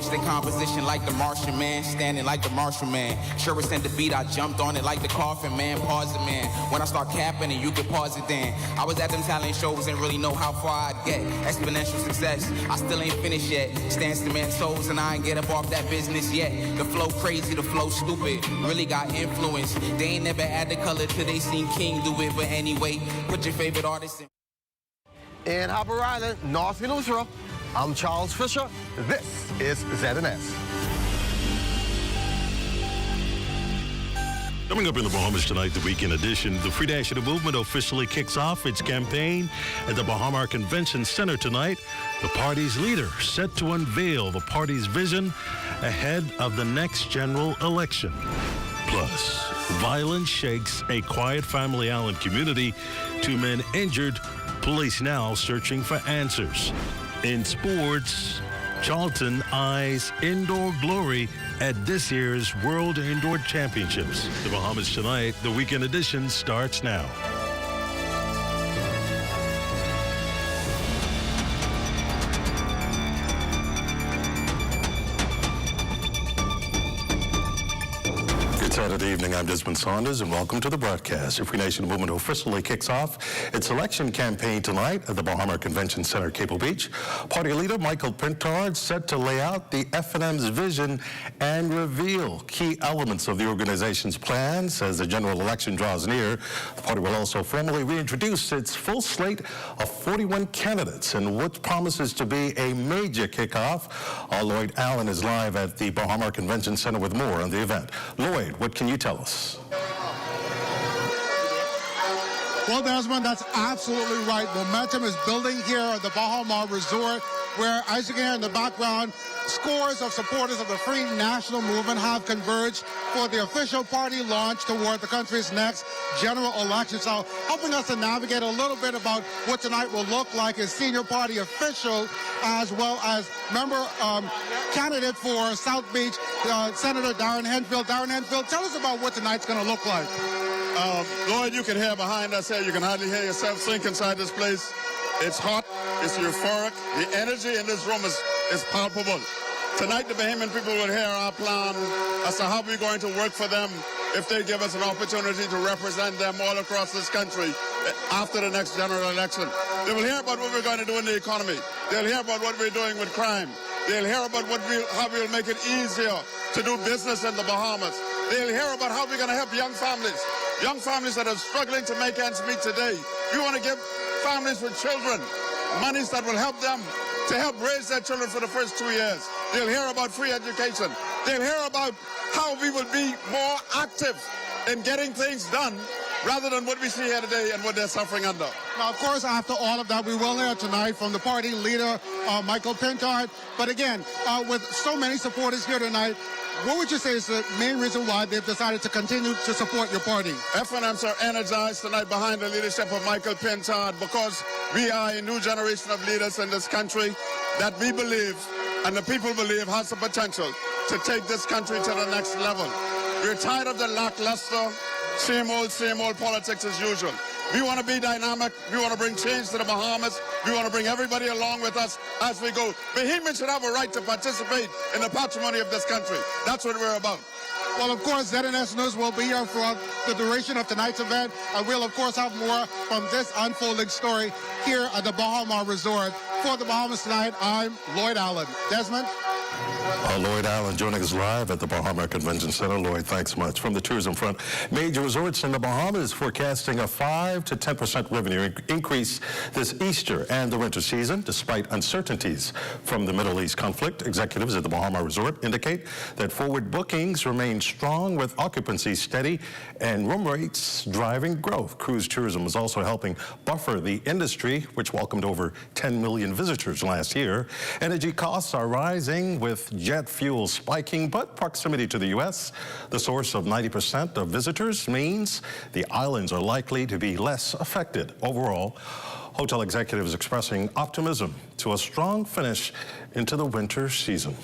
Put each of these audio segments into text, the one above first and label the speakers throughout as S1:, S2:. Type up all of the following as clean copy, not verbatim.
S1: Switched in composition like the Martian Man, standing like the Martial Man. Sure sent the beat, I jumped on it like the coffin man. Pause it, man. When I start capping and you can pause it then. I was at them talent shows and really know how far I'd get. Exponential success, I still ain't finished yet. Stands to man souls and I ain't get up off that business yet. The flow crazy, the flow stupid. Really got influence. They ain't never add the color till they seen King do it. But anyway, put your favorite artist in.
S2: In Harbor Island, North Venezuela, I'm Charles Fisher. This is ZNS.
S3: Coming up in the Bahamas tonight, the weekend edition, the Free National Movement officially kicks off its campaign at the Bahama Convention Center tonight. The party's leader set to unveil the party's vision ahead of the next general election. Plus, violence shakes a quiet Family Island community. 2 men injured. Police now searching for answers. In sports, Charlton eyes indoor glory at this year's World Indoor Championships. The Bahamas tonight, the weekend edition starts now. Saturday evening, I'm Desmond Saunders, and welcome to the broadcast. The Free Nation Movement officially kicks off its election campaign tonight at the Bahama Convention Center, Cable Beach. Party leader Michael Pintard set to lay out the FNM's vision and reveal key elements of the organization's plans as the general election draws near. The party will also formally reintroduce its full slate of 41 candidates in what promises to be a major kickoff. Lloyd Allen is live at the Bahama Convention Center with more on the event. Lloyd, what can you tell us?
S4: Well, Desmond, that's absolutely right. Momentum is building here at the Bahama Resort, where, as you can hear in the background, scores of supporters of the Free National Movement have converged for the official party launch toward the country's next general election. So helping us to navigate a little bit about what tonight will look like is senior party official as well as member candidate for South Beach, Senator Darren Henfield. Darren Henfield, tell us about what tonight's going to look like.
S5: Lloyd, you can hear behind us here. You can hardly hear yourself think inside this place. It's hot. It's euphoric. The energy in this room is palpable. Tonight, the Bahamian people will hear our plan as to how we're going to work for them if they give us an opportunity to represent them all across this country after the next general election. They will hear about what we're going to do in the economy. They'll hear about what we're doing with crime. They'll hear about how we'll make it easier to do business in the Bahamas. They'll hear about how we're going to help young families that are struggling to make ends meet today. We want to give families with children monies that will help them to help raise their children for the first 2 years. They'll hear about free education. They'll hear about how we will be more active in getting things done rather than what we see here today and what they're suffering under.
S4: Now, of course, after all of that, we will hear tonight from the party leader, Michael Pintard. But again, with so many supporters here tonight, what would you say is the main reason why they've decided to continue to support your party?
S5: FNMs are energized tonight behind the leadership of Michael Pintard because we are a new generation of leaders in this country that we believe and the people believe has the potential to take this country to the next level. We're tired of the lackluster, same old politics as usual. We want to be dynamic. We want to bring change to the Bahamas. We want to bring everybody along with us as we go. Bahamians should have a right to participate in the patrimony of this country. That's what we're about.
S4: Well, of course, ZNS News will be here for the duration of tonight's event. And we'll, of course, have more from this unfolding story here at the Bahama Resort. For the Bahamas tonight, I'm Lloyd Allen. Desmond?
S3: Lloyd Allen joining us live at the Bahama Convention Center. Lloyd, thanks much. From the tourism front, major resorts in the Bahamas forecasting a 5 to 10% revenue increase this Easter and the winter season, despite uncertainties from the Middle East conflict. Executives at the Bahama Resort indicate that forward bookings remain strong with occupancy steady and room rates driving growth. Cruise tourism is also helping buffer the industry, which welcomed over 10 million visitors last year. Energy costs are rising with jet fuel spiking, but proximity to the U.S., the source of 90% of visitors, means the islands are likely to be less affected. Overall, hotel executives expressing optimism to a strong finish into the winter season.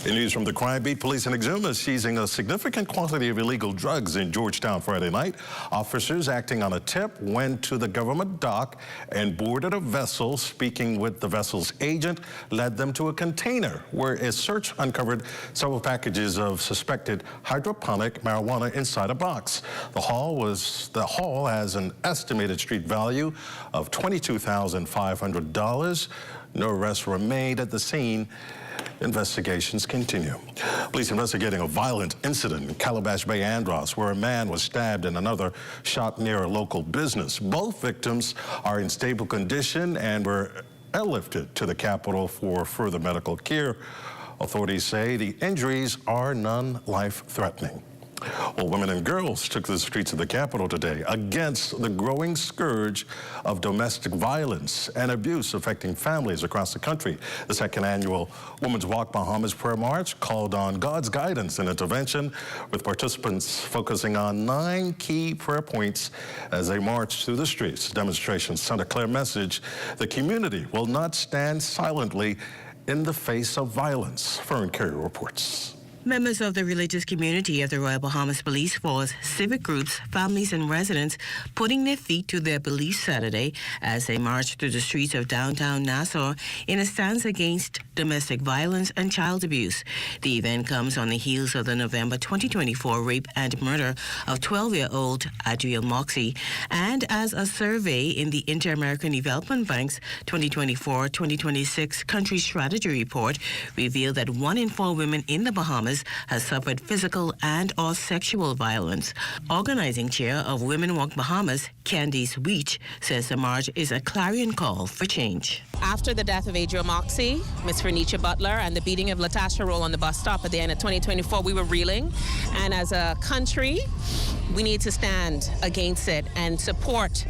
S3: In news from the crime beat, police in Exuma is seizing a significant quantity of illegal drugs in Georgetown Friday night. Officers acting on a tip went to the government dock and boarded a vessel. Speaking with the vessel's agent led them to a container where a search uncovered several packages of suspected hydroponic marijuana inside a box. The haul has an estimated street value of $22,500. No arrests were made at the scene. Investigations continue. Police investigating a violent incident in Calabash Bay, Andros, where a man was stabbed and another shot near a local business. Both victims are in stable condition and were airlifted to the capital for further medical care. Authorities say the injuries are non-life-threatening. Well, women and girls took to the streets of the capital today against the growing scourge of domestic violence and abuse affecting families across the country. The second annual Women's Walk Bahamas Prayer March called on God's guidance and intervention, with participants focusing on 9 key prayer points as they march through the streets. Demonstrations sent a clear message: the community will not stand silently in the face of violence. Fern Carey reports.
S6: Members of the religious community of the Royal Bahamas Police Force, civic groups, families and residents putting their feet to their beliefs Saturday as they marched through the streets of downtown Nassau in a stance against domestic violence and child abuse. The event comes on the heels of the November 2024 rape and murder of 12-year-old Adriel Moxie, and as a survey in the Inter-American Development Bank's 2024-2026 Country Strategy Report revealed that 1 in 4 women in the Bahamas has suffered physical and or sexual violence. Organizing chair of Women Walk Bahamas, Candice Weech, says the march is a clarion call for change.
S7: After the death of Adriel Moxie, Ms. Vernicia Butler, and the beating of Latasha Roll on the bus stop at the end of 2024, we were reeling. And as a country, we need to stand against it and support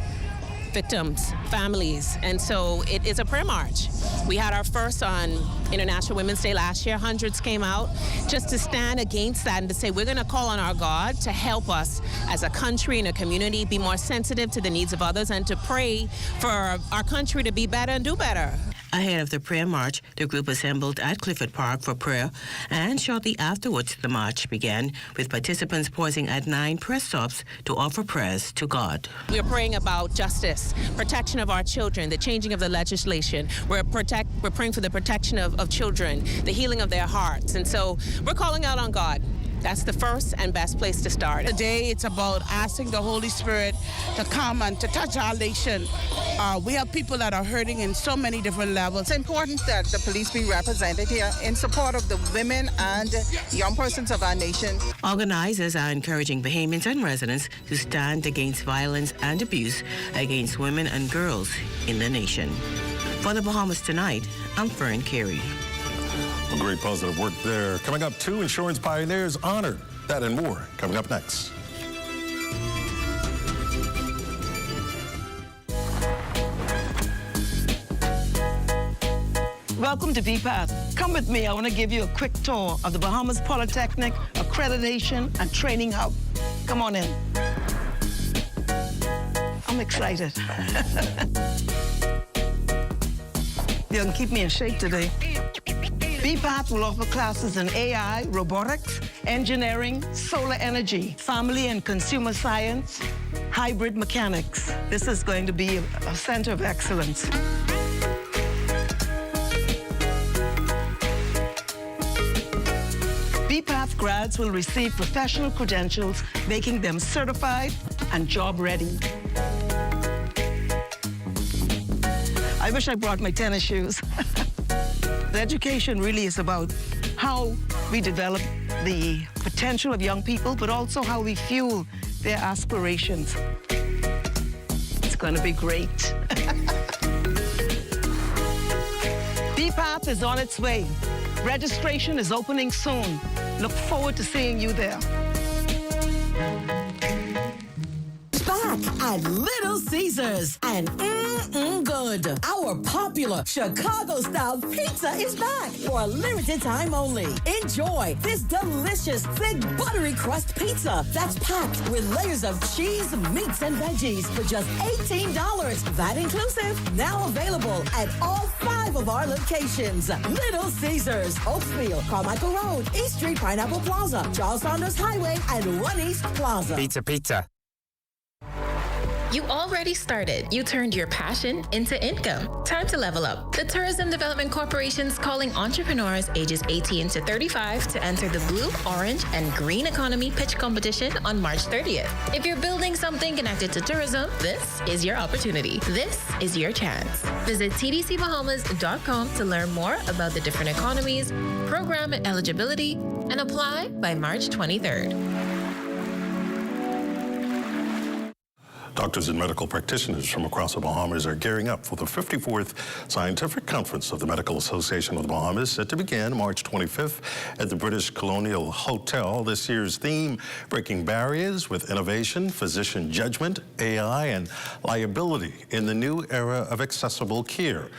S7: victims, families, and so it is a prayer march. We had our first on International Women's Day last year. Hundreds came out just to stand against that and to say we're going to call on our God to help us as a country and a community be more sensitive to the needs of others and to pray for our country to be better and do better.
S6: Ahead of the prayer march, the group assembled at Clifford Park for prayer, and shortly afterwards the march began, with participants pausing at 9 prayer stops to offer prayers to God.
S7: We're praying about justice, protection of our children, the changing of the legislation. We're praying for the protection of children, the healing of their hearts. And so we're calling out on God. That's the first and best place to start.
S8: Today, it's about asking the Holy Spirit to come and to touch our nation. We have people that are hurting in so many different levels.
S9: It's important that the police be represented here in support of the women and young persons of our nation.
S6: Organizers are encouraging Bahamians and residents to stand against violence and abuse against women and girls in the nation. For the Bahamas Tonight, I'm Fern Carey.
S3: Well, great positive work there. Coming up, 2 insurance pioneers honored. That and more coming up next.
S10: Welcome to BPAT. Come with me. I want to give you a quick tour of the Bahamas Polytechnic Accreditation and Training Hub. Come on in. I'm excited. You can keep me in shape today. BPAT will offer classes in AI, robotics, engineering, solar energy, family and consumer science, hybrid mechanics. This is going to be a center of excellence. BPAT grads will receive professional credentials, making them certified and job ready. I wish I brought my tennis shoes. The education really is about how we develop the potential of young people, but also how we fuel their aspirations. It's going to be great. BPAT is on its way. Registration is opening soon. Look forward to seeing you there.
S11: Back at Little Caesars. And good. Our popular Chicago-style pizza is back for a limited time only. Enjoy this delicious, thick, buttery crust pizza that's packed with layers of cheese, meats, and veggies for just $18. That inclusive. Now available at all 5 of our locations. Little Caesars, Oaksville, Carmichael Road, East Street, Pineapple Plaza, Charles Saunders Highway, and 1 East Plaza.
S12: Pizza.
S13: You already started. You turned your passion into income. Time to level up. The Tourism Development Corporation's calling entrepreneurs ages 18 to 35 to enter the Blue, Orange, and Green Economy Pitch Competition on March 30th. If you're building something connected to tourism, this is your opportunity. This is your chance. Visit tdcbahamas.com to learn more about the different economies, program eligibility, and apply by March 23rd.
S3: Doctors and medical practitioners from across the Bahamas are gearing up for the 54th Scientific Conference of the Medical Association of the Bahamas, set to begin March 25th at the British Colonial Hotel. This year's theme, Breaking Barriers with Innovation, Physician Judgment, AI, and Liability in the New Era of Accessible Care,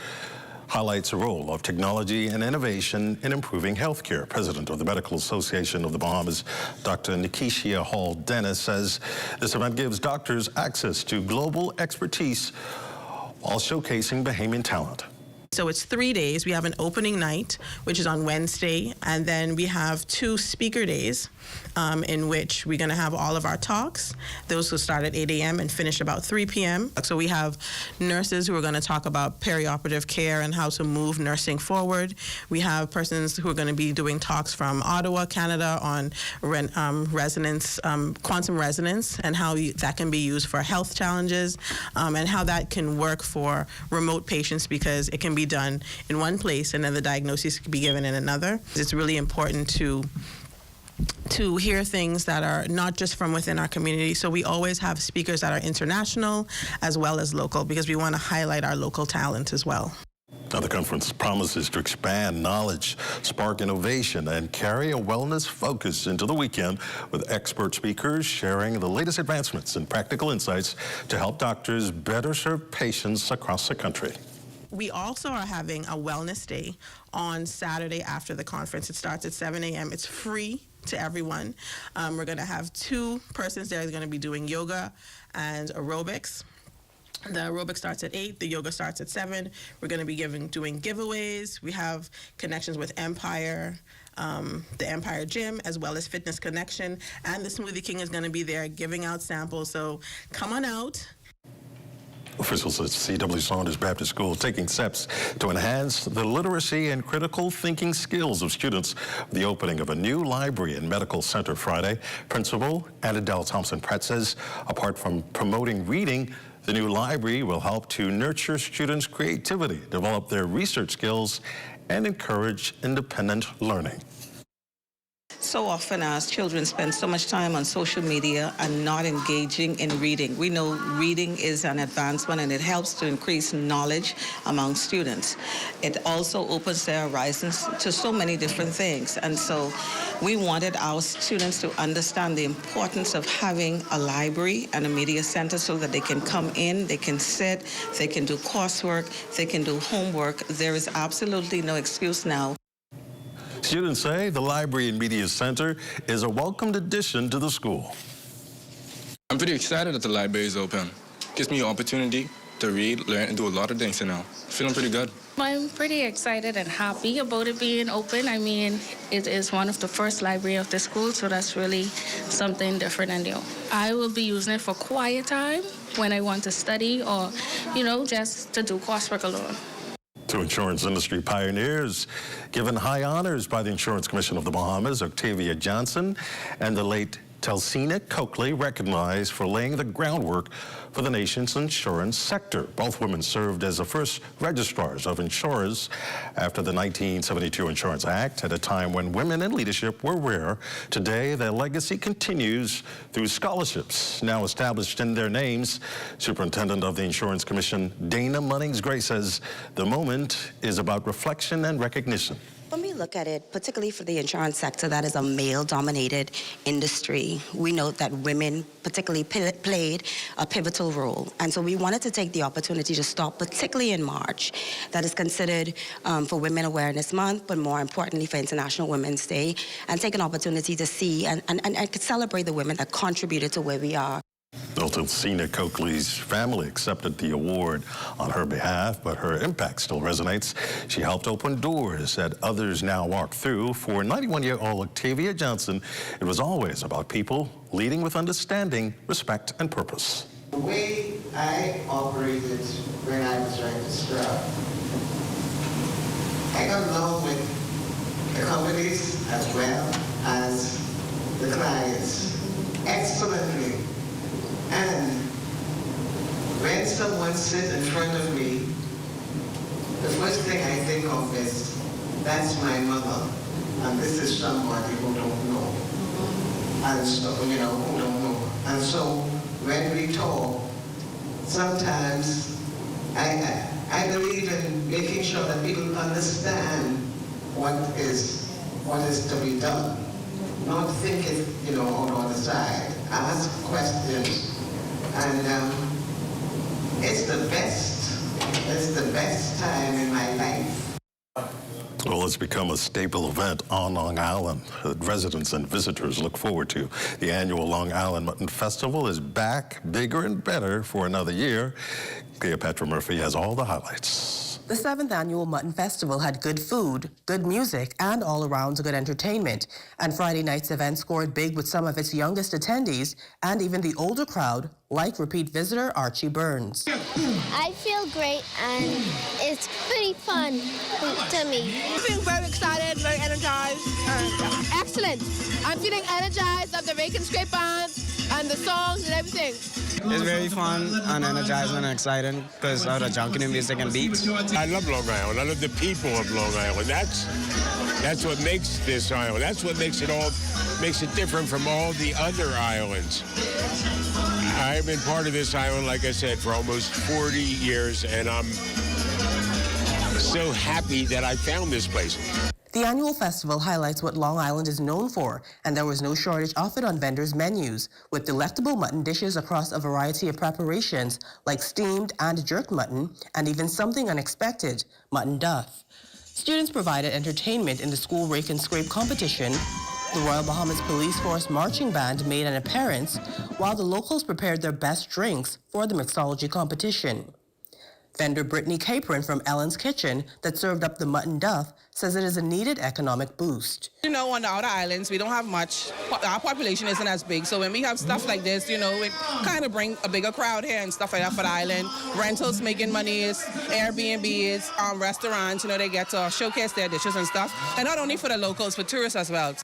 S3: highlights the role of technology and innovation in improving healthcare. President of the Medical Association of the Bahamas, Dr. Nikishia Hall Dennis, says this event gives doctors access to global expertise while showcasing Bahamian talent.
S14: So it's 3 days. We have an opening night, which is on Wednesday, and then we have 2 speaker days in which we're going to have all of our talks. Those will start at 8 a.m. and finish about 3 p.m. So we have nurses who are going to talk about perioperative care and how to move nursing forward. We have persons who are going to be doing talks from Ottawa, Canada, on resonance, quantum resonance, and how that can be used for health challenges, and how that can work for remote patients, because it can be done in one place and then the diagnosis can be given in another. It's really important to hear things that are not just from within our community. So we always have speakers that are international as well as local, because we want to highlight our local talent as well.
S3: Now, the conference promises to expand knowledge, spark innovation, and carry a wellness focus into the weekend, with expert speakers sharing the latest advancements and practical insights to help doctors better serve patients across the country.
S14: We also are having a wellness day on Saturday after the conference. It starts at 7 a.m. It's free to everyone. We're going to have 2 persons there who are going to be doing yoga and aerobics. The aerobics starts at 8, the yoga starts at 7. We're going to be doing giveaways. We have connections with Empire, the Empire Gym, as well as Fitness Connection. And the Smoothie King is going to be there giving out samples. So come on out.
S3: Officials at C.W. Saunders Baptist School taking steps to enhance the literacy and critical thinking skills of students with the opening of a new library and medical center Friday. Principal Annadelle Thompson-Pratt says apart from promoting reading, the new library will help to nurture students' creativity, develop their research skills, and encourage independent learning.
S9: So often as children spend so much time on social media and not engaging in reading. We know reading is an advancement and it helps to increase knowledge among students. It also opens their horizons to so many different things. And so we wanted our students to understand the importance of having a library and a media center so that they can come in, they can sit, they can do coursework, they can do homework. There is absolutely no excuse now.
S3: Students say the Library and Media Center is a welcomed addition to the school.
S15: I'm pretty excited that the library is open. Gives me an opportunity to read, learn, and do a lot of things, Feeling pretty good.
S16: I'm pretty excited and happy about it being open. I mean, it is one of the first library of the school, so that's really something different and new. I will be using it for quiet time when I want to study or, just to do coursework alone.
S3: 2 insurance industry pioneers given high honors by the Insurance Commission of the Bahamas, Octavia Johnson and the late Telsina Coakley, recognized for laying the groundwork for the nation's insurance sector. Both women served as the first registrars of insurers after the 1972 Insurance Act, at a time when women in leadership were rare. Today, their legacy continues through scholarships now established in their names. Superintendent of the Insurance Commission, Dana Munnings-Gray, says the moment is about reflection and recognition.
S12: When we look at it, particularly for the insurance sector, that is a male-dominated industry, we know that women particularly played a pivotal role. And so we wanted to take the opportunity to stop, particularly in March, that is considered for Women Awareness Month, but more importantly for International Women's Day, and take an opportunity to see and celebrate the women that contributed to where we are.
S3: Milton Coakley's family accepted the award on her behalf, but her impact still resonates. She helped open doors that others now walk through. For 91-year-old Octavia Johnson, it was always about people leading with understanding, respect, and purpose.
S17: The way I operated when I was registrar, I got along with the companies as well as the clients excellently. And when someone sits in front of me, the first thing I think of is, that's my mother, and this is somebody who don't know. And so, who don't know. And so when we talk, sometimes I believe in making sure that people understand what is to be done. Not think it, out on the side. Ask questions. And it's the best time in my life.
S3: Well, it's become a staple event on Long Island that residents and visitors look forward to. The annual Long Island Mutton Festival is back, bigger and better for another year. Cleopatra Murphy has all the highlights.
S6: The 7th Annual Mutton Festival had good food, good music, and all-around good entertainment. And Friday night's event scored big with some of its youngest attendees and even the older crowd, like repeat visitor Archie Burns.
S18: I feel great, and it's pretty fun to me.
S19: I'm feeling very excited, very energized. Excellent. I'm feeling energized of the rake and scrape bands and the songs and everything.
S20: It's very fun and energizing and exciting because of the junkie music and beats.
S21: I love Long Island. I love the people of Long Island. That's what makes this island. That's what makes it different from all the other islands. I've been part of this island, like I said, for almost 40 years, and I'm so happy that I found this place.
S6: The annual festival highlights what Long Island is known for, and there was no shortage of it on vendors' menus, with delectable mutton dishes across a variety of preparations, like steamed and jerked mutton, and even something unexpected, mutton duff. Students provided entertainment in the school rake and scrape competition. The Royal Bahamas Police Force Marching Band made an appearance, while the locals prepared their best drinks for the mixology competition. Vendor Brittany Capron from Ellen's Kitchen that served up the mutton duff says it is a needed economic boost.
S8: On the outer islands, we don't have much. Our population isn't as big, so when we have stuff like this, it kind of bring a bigger crowd here and stuff like that for the island. Rentals making money, Airbnbs, restaurants, they get to showcase their dishes and stuff. And not only for the locals, for tourists as well.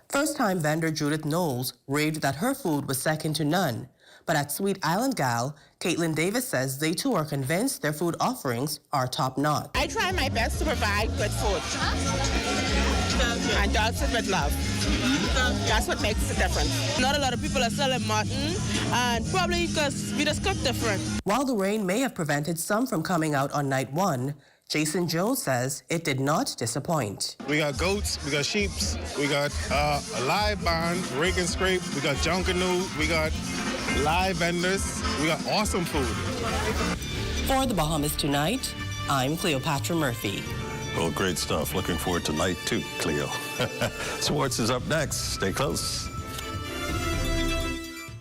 S6: First-time vendor Judith Knowles raved that her food was second to none. But at Sweet Island Gal, Caitlin Davis says they too are convinced their food offerings are top-notch.
S8: I try my best to provide good food. And does it with love. That's what makes the difference. Not a lot of people are selling mutton, and probably because we just cook different.
S6: While the rain may have prevented some from coming out on night one, Jason Jones says it did not disappoint.
S22: We got goats, we got sheep, we got a live band, rake and scrape, we got junkanoo, we got live vendors, we got awesome food.
S6: For the Bahamas Tonight, I'm Cleopatra Murphy.
S3: Well, great stuff. Looking forward to night two, Cleo. Sports is up next. Stay close.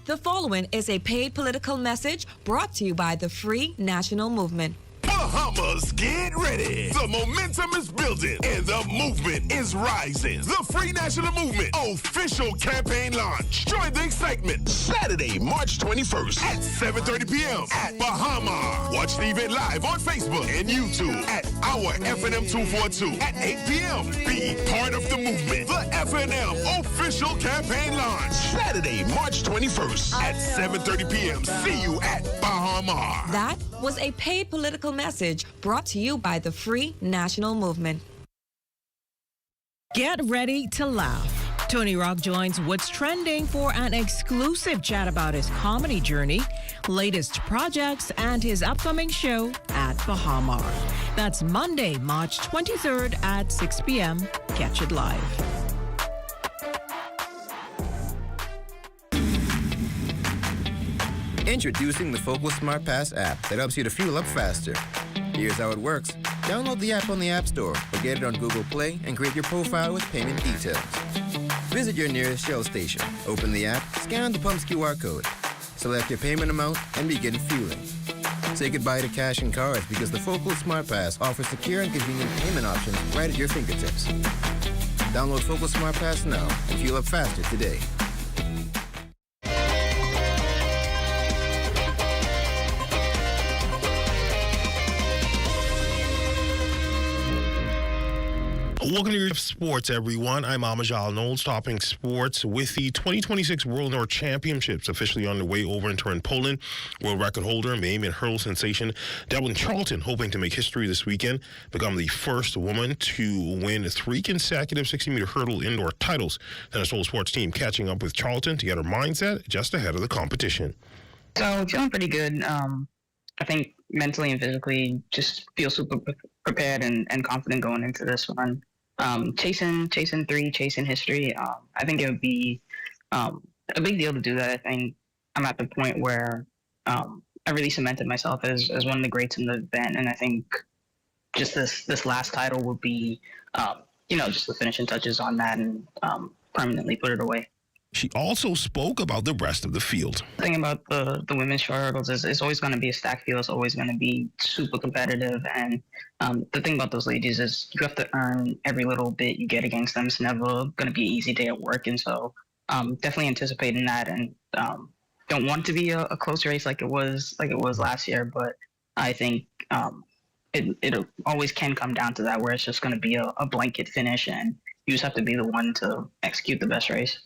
S23: The following is a paid political message brought to you by the Free National Movement.
S24: Bahamas, get ready. The momentum is building and the movement is rising. The Free National Movement official campaign launch. Join the excitement Saturday, March 21st at 7:30 p.m. at Bahama. Watch the event live on Facebook and YouTube at our FNM 242 at 8 p.m. Be part of the movement. The FNM official campaign launch. Saturday, March 21st at 7:30 p.m. See you at Bahama.
S23: That was a paid political message brought to you by the Free National Movement.
S25: Get ready to laugh. Tony Rock joins What's Trending for an exclusive chat about his comedy journey, latest projects, and his upcoming show at at Bahamar. That's Monday, March 23rd at 6 p.m. Catch it live.
S1: Introducing the Focal Smart Pass app that helps you to fuel up faster. Here's how it works. Download the app on the App Store or get it on Google Play and create your profile with payment details. Visit your nearest Shell station. Open the app, scan the pump's QR code, select your payment amount, and begin fueling. Say goodbye to cash and cards because the Focal Smart Pass offers secure and convenient payment options right at your fingertips. Download Focal Smart Pass now and fuel up faster today.
S2: Welcome to your sports, everyone. I'm Amajal Knowles, topping sports with the 2026 World North Championships officially underway over in Turin, Poland. World record holder, May and hurdle sensation Devlin Charlton, hoping to make history this weekend, become the first woman to win 3 consecutive 60-meter hurdle indoor titles. Tennis Soul Sports team catching up with Charlton to get her mindset just ahead of the competition.
S4: So feeling pretty good. I think mentally and physically just feel super prepared and confident going into this one. Chasing 3, chasing history. I think it would be a big deal to do that. I think I'm at the point where I really cemented myself as one of the greats in the event, and I think just this last title would be, just the finishing touches on that and permanently put it away.
S2: She also spoke about the rest of the field.
S4: The thing about the women's short hurdles is it's always going to be a stacked field. It's always going to be super competitive. And the thing about those ladies is you have to earn every little bit you get against them. It's never going to be an easy day at work. And so definitely anticipating that, and don't want it to be a close race like it was last year. But I think it always can come down to that, where it's just going to be a blanket finish, and you just have to be the one to execute the best race.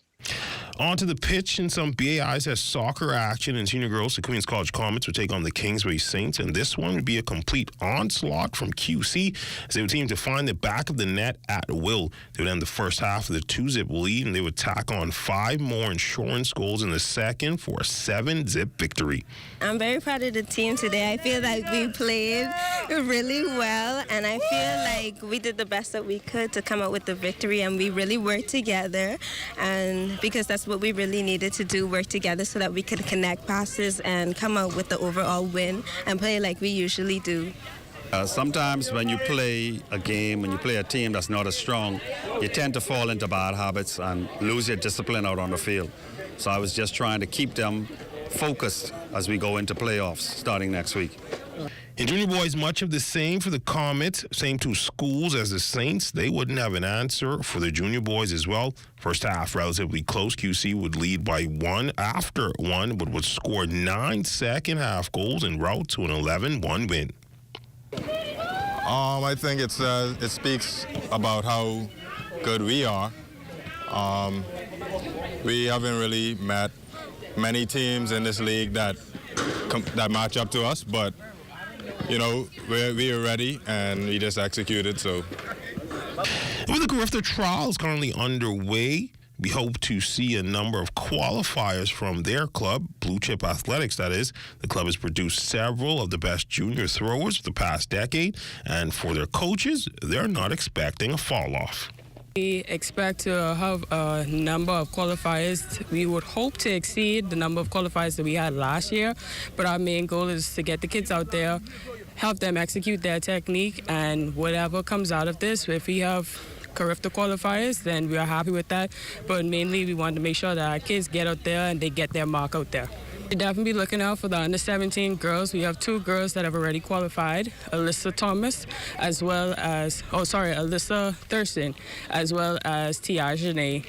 S2: Onto the pitch in some BAI's soccer action. In senior girls, the Queens College Comets would take on the Kingsway Saints, and this one would be a complete onslaught from QC as they would team to find the back of the net at will. They would end the first half with a 2-zip lead, and they would tack on 5 more insurance goals in the second for a 7-zip victory.
S5: I'm very proud of the team today. I feel like we played really well, and I feel like we did the best that we could to come out with the victory, and we really worked together, and because that's what we really needed to do, work together so that we could connect passes and come out with the overall win and play like we usually do.
S7: Sometimes when you play a game, when you play a team that's not as strong, you tend to fall into bad habits and lose your discipline out on the field. So I was just trying to keep them focused as we go into playoffs starting next week.
S2: In junior boys, much of the same for the Comets, same 2 schools as the Saints. They wouldn't have an answer for the junior boys as well. First half, relatively close. QC would lead by 1 after 1, but would score 9 second half goals en route to an 11-1 win.
S26: I think it speaks about how good we are. We haven't really met many teams in this league that match up to us, but we are ready and we just executed. So,
S2: with the Carifta trials currently underway, we hope to see a number of qualifiers from their club, Blue Chip Athletics, that is. The club has produced several of the best junior throwers of the past decade, and for their coaches, they're not expecting a fall-off.
S27: We expect to have a number of qualifiers. We would hope to exceed the number of qualifiers that we had last year, but our main goal is to get the kids out there, help them execute their technique, and whatever comes out of this, if we have Carifta qualifiers, then we are happy with that. But mainly we want to make sure that our kids get out there and they get their mark out there. We're definitely looking out for the under-17 girls. We have 2 girls that have already qualified, Alyssa Thomas, as well as, Alyssa Thurston, as well as Tiajane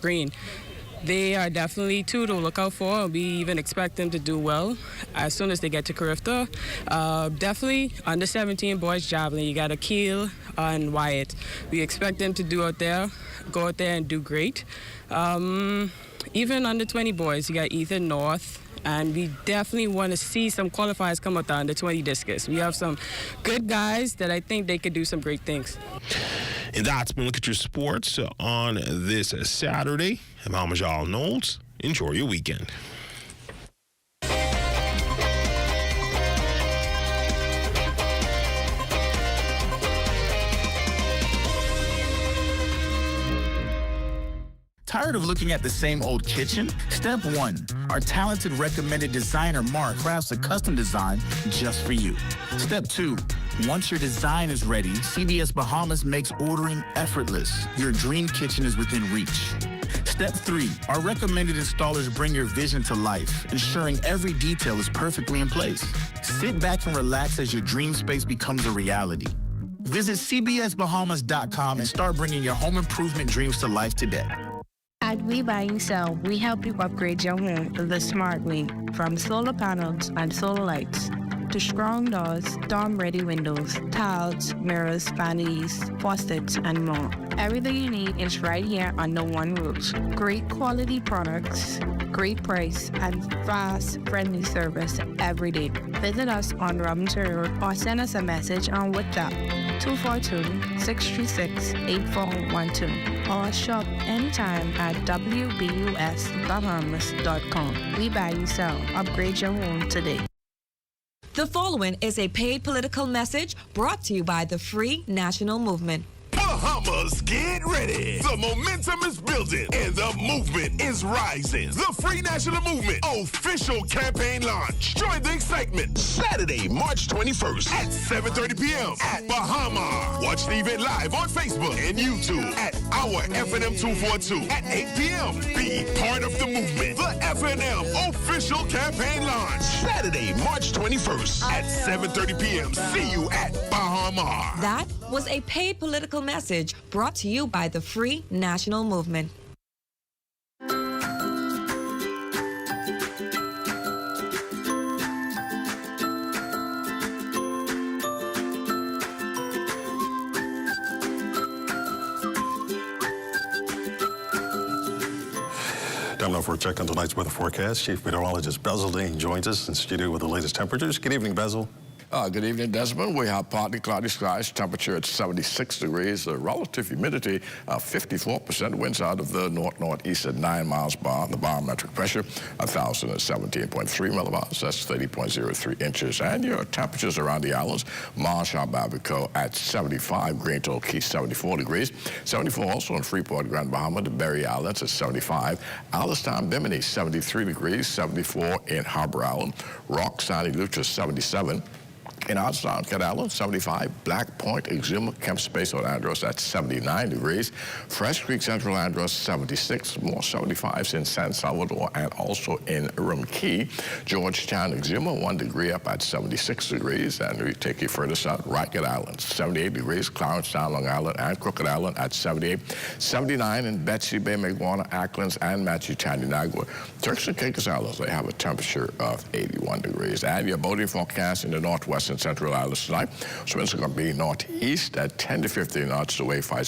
S27: Green. They are definitely 2 to look out for. We even expect them to do well as soon as they get to Carifta. Definitely under-17 boys javelin. You got Akil and Wyatt. We expect them to go out there and do great. Even under 20 boys, you got Ethan North, and we definitely want to see some qualifiers come out the under 20 discus. We have some good guys that I think they could do some great things.
S2: And that's been Look at Your Sports on this Saturday. I'm Amajal Knowles. Enjoy your weekend.
S9: Tired of looking at the same old kitchen? Step 1. Our talented recommended designer Mark crafts a custom design just for you. Step 2. Once your design is ready, CBS Bahamas makes ordering effortless. Your dream kitchen is within reach. Step 3. Our recommended installers bring your vision to life, ensuring every detail is perfectly in place. Sit back and relax as your dream space becomes a reality. Visit cbsbahamas.com and start bringing your home improvement dreams to life today.
S10: At We Buy and Sell, we help you upgrade your home the smart way, from solar panels and solar lights to strong doors, storm-ready windows, tiles, mirrors, vanities, faucets, and more. Everything you need is right here under one roof. Great quality products, great price, and fast, friendly service every day. Visit us on Robinson Road or send us a message on WhatsApp 242-636-8412 or shop anytime at wbusbahamas.com. We Buy and Sell. Upgrade your home today.
S23: The following is a paid political message brought to you by the Free National Movement.
S24: Bahamas, get ready. The momentum is building and the movement is rising. The Free National Movement official campaign launch. Join the excitement Saturday, March 21st at 7:30 p.m. at Bahama. Watch the event live on Facebook and YouTube at our FNM 242 at 8 p.m. Be part of the movement. The FNM official campaign launch. Saturday, March 21st at 7:30 p.m. See you at Bahama.
S23: That was a paid political message brought to you by the Free National Movement.
S3: Time now for a check on tonight's weather forecast. Chief Meteorologist Basil Dean joins us in studio with the latest temperatures. Good evening, Basil.
S11: Good evening, Desmond. We have partly cloudy skies, temperature at 76 degrees, relative humidity 54%, winds out of the north-northeast at 9 miles per hour. The barometric pressure 1,017.3 millibars, that's 30.03 inches. And your temperatures around the islands, Marshall, Babico at 75, Green Toll Key 74 degrees, 74 also in Freeport, Grand Bahama, the Berry Islands at 75, Alistown, Bimini 73 degrees, 74 in Harbor Island, Rock, Sandy Lucha 77. In Outstown, Cat Island, 75. Black Point, Exuma, Kemp Space on Andros at 79 degrees. Fresh Creek, Central Andros, 76. More 75s in San Salvador and also in Urim Key. Georgetown, Exuma, 1 degree up at 76 degrees. And we take you further south, Racket Island, 78 degrees. Clarencetown, Long Island, and Crooked Island at 78. 79 in Betsy Bay, McWarner, Acklands, and Machitan, Nagua. Turks and Caicos Islands, they have a temperature of 81 degrees. And your boating forecast in the northwest and central islands tonight. Winds are going to be northeast at 10 to 15 knots. The wave height